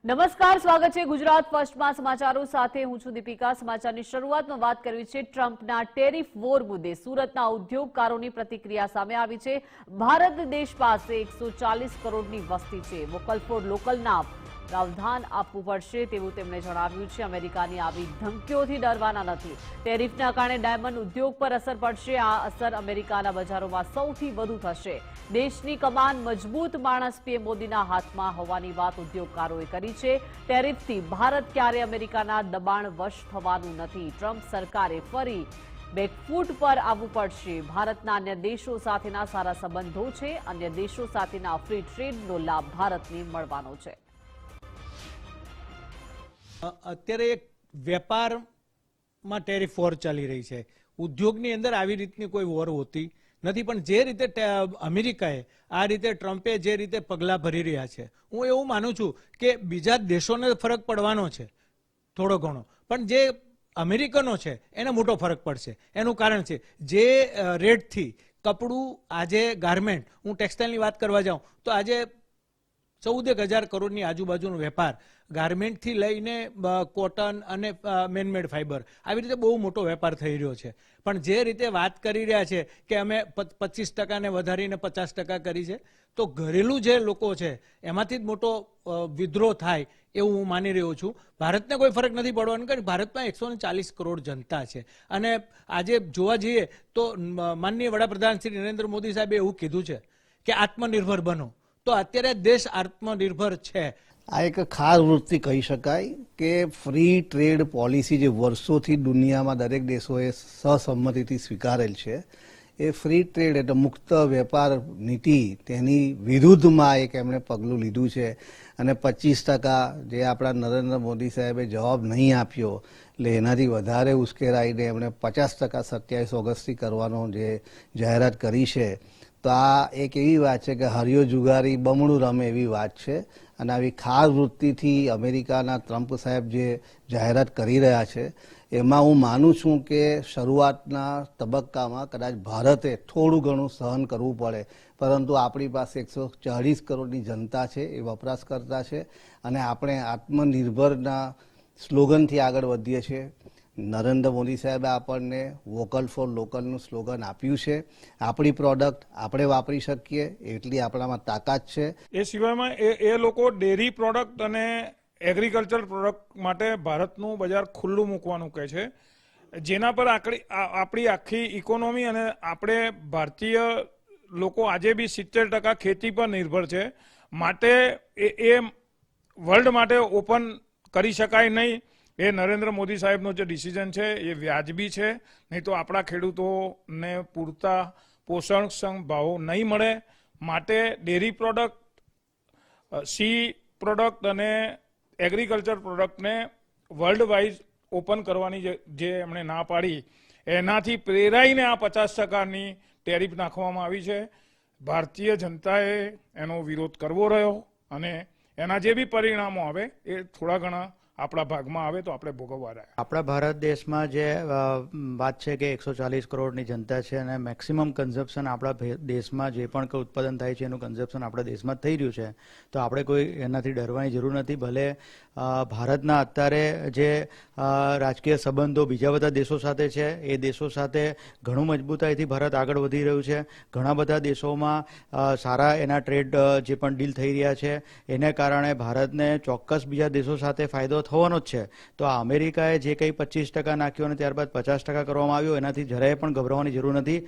નમસ્કાર, સ્વાગત છે ગુજરાત ફર્સ્ટમાં સમાચારો સાથે હું છું દીપિકા। સમાચારની શરૂઆતમાં વાત કરવી છે ટ્રમ્પના ટેરિફ વોર મુદ્દે। સુરતના ઉદ્યોગકારોની પ્રતિક્રિયા સામે આવી છે। ભારત દેશ પાસે 140 કરોડની વસ્તી છે। વોકલ ફોર લોકલના પ્રાવધાન આપવું પડશે તેવું તેમણે જણાવ્યું છે। અમેરિકાની આવી ધમકીઓથી ડરવાના નથી। ટેરિફના કારણે ડાયમંડ ઉદ્યોગ પર અસર પડશે। આ અસર અમેરિકાના બજારોમાં સૌથી વધુ થશે। દેશની કમાન મજબૂત માણસ પીએમ મોદીના હાથમાં હોવાની વાત ઉદ્યોગકારોએ કરી છે। ટેરિફથી ભારત ક્યારે અમેરિકાના દબાણ વશ થવાનું નથી। ટ્રમ્પ સરકારે ફરી બેકફૂટ પર આવવું પડશે। ભારતના અન્ય દેશો સાથેના સારા સંબંધો છે। અન્ય દેશો સાથેના ફ્રી ટ્રેડનો લાભ ભારતને મળવાનો છે। અત્યારે એક વેપારમાં ટેરિફ વોર ચાલી રહી છે। ઉદ્યોગની અંદર આવી રીતની કોઈ વોર હોતી નથી, પણ જે રીતે અમેરિકાએ આ રીતે ટ્રમ્પે જે રીતે પગલાં ભરી રહ્યા છે, હું એવું માનું છું કે બીજા દેશોને ફરક પડવાનો છે થોડો ઘણો, પણ જે અમેરિકનો છે એને મોટો ફરક પડશે। એનું કારણ છે જે રેટથી કપડું આજે ગાર્મેન્ટ, હું ટેક્સટાઇલની વાત કરવા જાઉં તો આજે 14,000 કરોડની આજુબાજુનો વેપાર ગાર્મેન્ટથી લઈને કોટન અને મેનમેડ ફાઈબર આવી રીતે બહુ મોટો વેપાર થઈ રહ્યો છે। પણ જે રીતે વાત કરી રહ્યા છે કે અમે 25% ને વધારીને 50% કરી છે, તો ઘરેલું જે લોકો છે એમાંથી જ મોટો વિદ્રોહ થાય એવું હું માની રહ્યો છું। ભારતને કોઈ ફરક નથી પડવાનો, કારણ કે ભારતમાં 140 કરોડ જનતા છે। અને આજે જોવા જઈએ તો માનનીય વડાપ્રધાન શ્રી નરેન્દ્ર મોદી સાહેબે એવું કીધું છે કે આત્મનિર્ભર બનો, તો અત્યારે દેશ આત્મનિર્ભર છે। આ એક ખાસ વૃત્તિ કહી શકાય કે ફ્રી ટ્રેડ પોલિસી જે વર્ષોથી દુનિયામાં દરેક દેશોએ સહસંમતિથી સ્વીકારેલ છે, એ ફ્રી ટ્રેડ એટલે મુક્ત વેપાર નીતિ, તેની વિરુદ્ધમાં એક એમણે પગલું લીધું છે। અને 25% જે આપણા નરેન્દ્ર મોદી સાહેબે જવાબ નહીં આપ્યો, એટલે એનાથી વધારે ઉશ્કેરાઈને એમણે 50% 27 ઓગસ્ટથી કરવાનો જે જાહેરાત કરી છે, તો આ એક એવી વાત છે કે હરિયો જુગારી બમણું રમે એવી વાત છે। અને આવી ખાસ વૃત્તિથી અમેરિકાના ટ્રમ્પ સાહેબ જે જાહેરાત કરી રહ્યા છે, એમાં હું માનું છું કે શરૂઆતના તબક્કામાં કદાચ ભારતે થોડું ઘણું સહન કરવું પડે, પરંતુ આપણી પાસે 140 કરોડની જનતા છે, એ વપરાશકર્તા છે, અને આપણે આત્મનિર્ભરના સ્લોગનથી આગળ વધીએ છીએ। નરેન્દ્ર મોદી સાહેબે આપણને વોકલ ફોર લોકલનું સ્લોગન આપ્યું છે। આપણી પ્રોડક્ટ આપણે વાપરી શકીએ એટલી આપણામાં તાકાત છે। એ સિવાયમાં એ લોકો ડેરી પ્રોડક્ટ અને એગ્રીકલ્ચર પ્રોડક્ટ માટે ભારતનું બજાર ખુલ્લું મૂકવાનું કહે છે, જેના પર આપણી આખી ઇકોનોમી અને આપણે ભારતીય લોકો આજે બી 70% ખેતી પર નિર્ભર છે। માટે એ વર્લ્ડ માટે ઓપન કરી શકાય નહીં। એ નરેન્દ્ર મોદી સાહેબનો જે ડિસિઝન છે એ વ્યાજબી છે, નહીં તો આપણા ખેડૂતોને પૂરતા પોષણક્ષમ ભાવો નહીં મળે। માટે ડેરી પ્રોડક્ટ, સી પ્રોડક્ટ અને એગ્રીકલ્ચર પ્રોડક્ટને વર્લ્ડ વાઇઝ ઓપન કરવાની જે એમણે ના પાડી, એનાથી પ્રેરાઈને આ 50%ની ટેરિફ નાખવામાં આવી છે। ભારતીય જનતાએ એનો વિરોધ કરવો રહ્યો, અને એના જે બી પરિણામો આવે એ થોડા ઘણા આપણા ભાગમાં આવે તો આપણે ભોગવવા રહ્યા। આપણા ભારત દેશમાં જે વાત છે કે 140 કરોડની જનતા છે, અને મેક્સિમમ કન્ઝમ્પશન આપણા દેશમાં જે પણ કંઈ ઉત્પાદન થાય છે એનું કન્ઝમ્પશન આપણા દેશમાં થઈ રહ્યું છે, તો આપણે કોઈ એનાથી ડરવાની જરૂર નથી। ભલે ભારતના અત્યારે જે રાજકીય સંબંધો બીજા બધા દેશો સાથે છે, એ દેશો સાથે ઘણું મજબૂતાઈથી ભારત આગળ વધી રહ્યું છે। ઘણા બધા દેશોમાં સારા એના ટ્રેડ જે પણ ડીલ થઈ રહ્યા છે, એને કારણે ભારતને ચોક્કસ બીજા દેશો સાથે ફાયદો થવાનો જ છે। તો આ અમેરિકાએ જે કંઈ 25% નાખ્યું અને ત્યારબાદ 50% કરવામાં આવ્યું, એનાથી જરાય પણ ગભરાવાની જરૂર નથી।